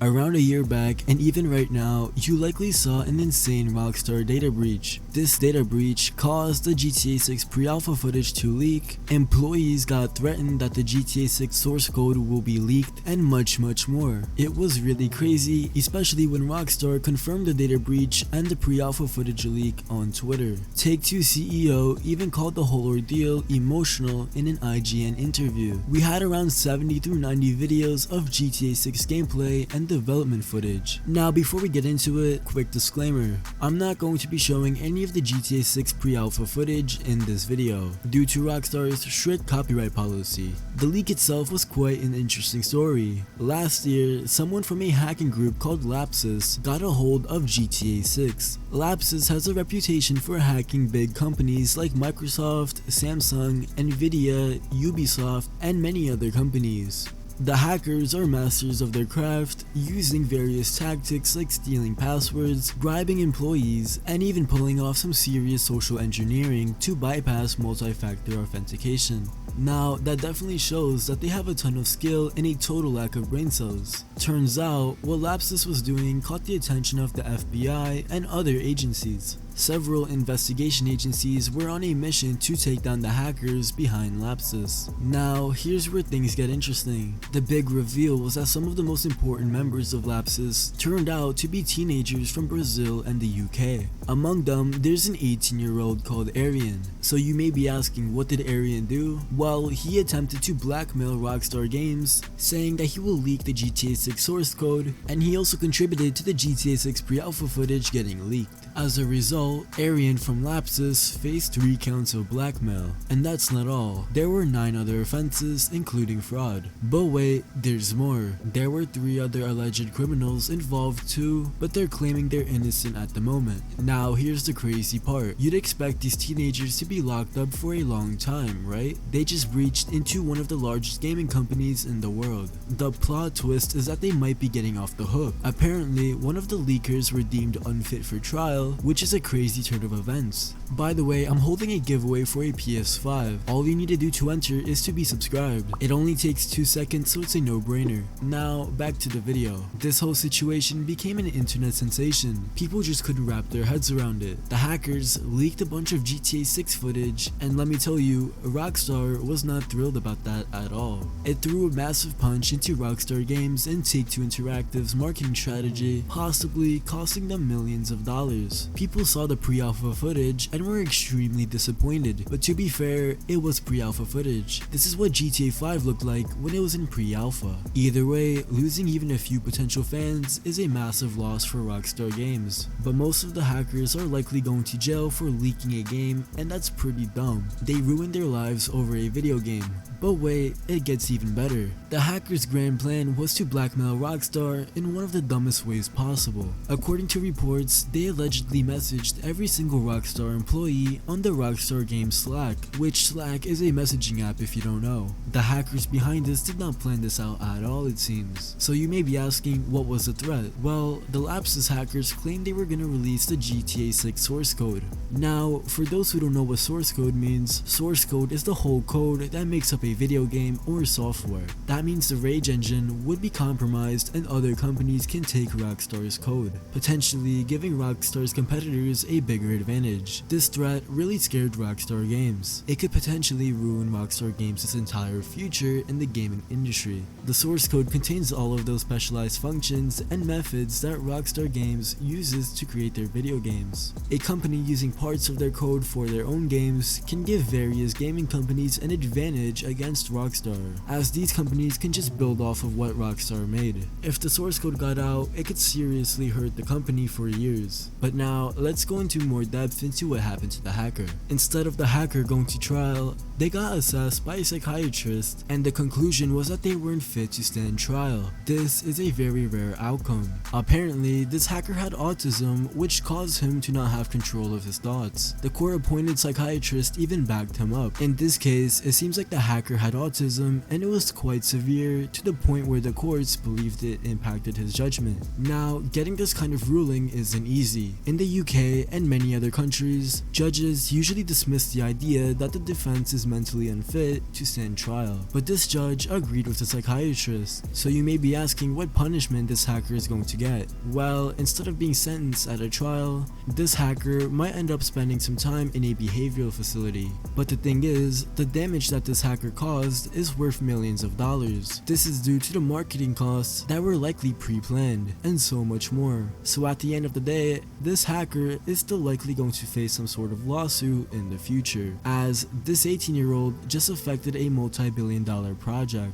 Around a year back, and even right now, you likely saw an insane Rockstar data breach. This data breach caused the GTA 6 pre-alpha footage to leak, employees got threatened that the GTA 6 source code will be leaked, and much more. It was really crazy, especially when Rockstar confirmed the data breach and the pre-alpha footage leak on Twitter. Take-Two CEO even called the whole ordeal emotional in an IGN interview. We had around 70 through 90 videos of GTA 6 gameplay and development footage. Now before we get into it, quick disclaimer, I'm not going to be showing any of the GTA 6 pre-alpha footage in this video, due to Rockstar's strict copyright policy. The leak itself was quite an interesting story. Last year, someone from a hacking group called Lapsus got a hold of GTA 6. Lapsus has a reputation for hacking big companies like Microsoft, Samsung, Nvidia, Ubisoft, and many other companies. The hackers are masters of their craft, using various tactics like stealing passwords, bribing employees, and even pulling off some serious social engineering to bypass multi-factor authentication. Now, that definitely shows that they have a ton of skill and a total lack of brain cells. Turns out, what Lapsus was doing caught the attention of the FBI and other agencies. Several investigation agencies were on a mission to take down the hackers behind Lapsus. Now, here's where things get interesting. The big reveal was that some of the most important members of Lapsus turned out to be teenagers from Brazil and the UK. Among them, there's an 18-year-old called Arian. So you may be asking, what did Arian do? Well, he attempted to blackmail Rockstar Games, saying that he will leak the GTA 6 source code, and he also contributed to the GTA 6 pre-alpha footage getting leaked. As a result, Arian from Lapsus faced 3 counts of blackmail. And that's not all. There were 9 other offenses, including fraud. But wait, there's more. There were 3 other alleged criminals involved too, but they're claiming they're innocent at the moment. Now, here's the crazy part. You'd expect these teenagers to be locked up for a long time, right? They just breached into one of the largest gaming companies in the world. The plot twist is that they might be getting off the hook. Apparently, one of the leakers were deemed unfit for trial, which is a crazy turn of events. By the way, I'm holding a giveaway for a PS5. All you need to do to enter is to be subscribed. It only takes 2 seconds, so it's a no-brainer. Now, back to the video. This whole situation became an internet sensation. People just couldn't wrap their heads around it. The hackers leaked a bunch of GTA 6 footage, and let me tell you, Rockstar was not thrilled about that at all. It threw a massive punch into Rockstar Games and Take-Two Interactive's marketing strategy, possibly costing them millions of dollars. People saw the pre-alpha footage and were extremely disappointed, but to be fair, it was pre-alpha footage. This is what GTA 5 looked like when it was in pre-alpha. Either way, losing even a few potential fans is a massive loss for Rockstar Games, but most of the hackers are likely going to jail for leaking a game, and that's pretty dumb. They ruined their lives over a video game. But wait, it gets even better. The hackers' grand plan was to blackmail Rockstar in one of the dumbest ways possible. According to reports, they allegedly messaged every single Rockstar employee on the Rockstar Games Slack, which Slack is a messaging app if you don't know. The hackers behind this did not plan this out at all, it seems. So you may be asking, what was the threat? Well, the Lapsus hackers claimed they were gonna release the GTA 6 source code. Now, for those who don't know what source code means, source code is the whole code that makes up a video game or software. That means the Rage engine would be compromised and other companies can take Rockstar's code, potentially giving Rockstar's competitors a bigger advantage. This threat really scared Rockstar Games. It could potentially ruin Rockstar Games' entire future in the gaming industry. The source code contains all of those specialized functions and methods that Rockstar Games uses to create their video games. A company using parts of their code for their own games can give various gaming companies an advantage against Rockstar, as these companies can just build off of what Rockstar made. If the source code got out, it could seriously hurt the company for years. But now, let's go into more depth into what happened to the hacker. Instead of the hacker going to trial, they got assessed by a psychiatrist, and the conclusion was that they weren't fit to stand trial. This is a very rare outcome. Apparently, this hacker had autism, which caused him to not have control of his thoughts. The court-appointed psychiatrist even backed him up. In this case, it seems like the hacker had autism, and it was quite severe to the point where the courts believed it impacted his judgment. Now, getting this kind of ruling isn't easy. In the UK and many other countries, judges usually dismiss the idea that the defense is mentally unfit to stand trial. But this judge agreed with the psychiatrist, so you may be asking what punishment this hacker is going to get. Well, instead of being sentenced at a trial, this hacker might end up spending some time in a behavioral facility. But the thing is, the damage that this hacker caused is worth millions of dollars. This is due to the marketing costs that were likely pre-planned, and so much more. So at the end of the day, this hacker is still likely going to face some sort of lawsuit in the future, as this 18-year-old just affected a multi-billion-dollar project.